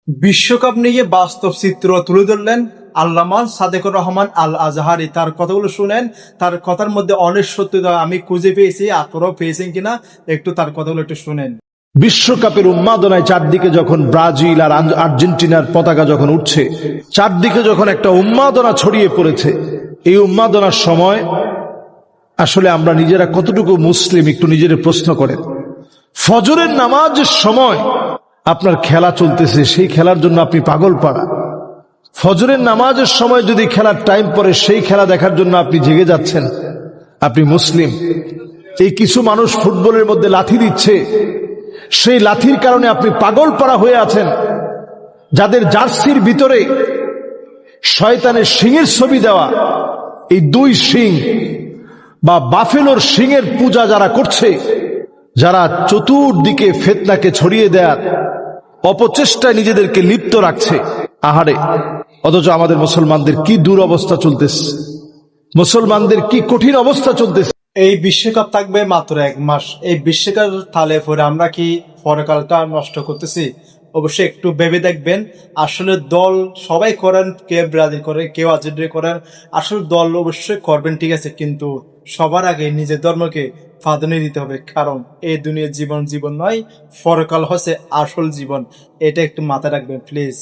বিশ্বকাপ নিয়ে বাস্তব চিত্র তুলে ধরলেন আল্লামা সাদেকুর রহমান আল আজহারি। তার কথাগুলো শুনেন, তার কথার মধ্যে অনেক সত্যতা আমি খুঁজে পেয়েছি, আপনারাও পেয়েছেন কিনা একটু তার কথাগুলো একটু শুনেন। বিশ্বকাপের উন্মাদনায় চারদিকে যখন ব্রাজিল আর আর্জেন্টিনার পতাকা যখন উঠছে, চারদিকে যখন একটা উন্মাদনা ছড়িয়ে পড়েছে, এই উন্মাদনার সময় আসলে আমরা নিজেরা কতটুকু মুসলিম একটু নিজের প্রশ্ন করেন। ফজরের নামাজের সময় আপনার খেলা চলতেছে, সেই খেলার জন্য আপনি পাগল পাড়া। ফজরের নামাজের সময় যদি খেলার টাইম পরে সেই খেলা দেখার জন্য আপনি জেগে যাচ্ছেন, আপনি মুসলিম। এই কিছু মানুষ ফুটবলের মধ্যে লাথি দিচ্ছে, সেই লাথির কারণে আপনি পাগল পাড়া হয়ে আছেন। যাদের জার্সির ভিতরে শয়তানের শিংয়ের ছবি দেওয়া, এই দুই শিং বা বাফেলোর শিংয়ের পূজা যারা করছে, যারা চতুর্দিকে ফিতনাকে ছড়িয়ে দেয়ার অপচেষ্টায় নিজেদেরকে লিপ্ত রাখছে, আহারে, অথচ আমাদের মুসলমানদের কি দুরবস্থা চলতেছে, মুসলমানদের কি কঠিন অবস্থা চলতেছে। এই বিশ্বকাপ থাকবে মাত্র 1 মাস। এই বিশ্বকাপ তালে পরে আমরা কি পরকালটা নষ্ট করতেছি? অবশ্যই একটু ভেবে দেখবেন। আসলে দল সবাই করেন, কেউ ব্রাজিল করে, কেউ আর্জেন্টিনা করেন। আসলে দল অবশ্যই করবেন, ঠিক আছে, কিন্তু সবার আগে নিজের ধর্মকে প্রাধান্য দিতে হবে। কারণ এই দুনিয়ার জীবন জীবন নয়, পরকাল হচ্ছে আসল জীবন। এটা একটু মাথায় রাখবেন প্লিজ।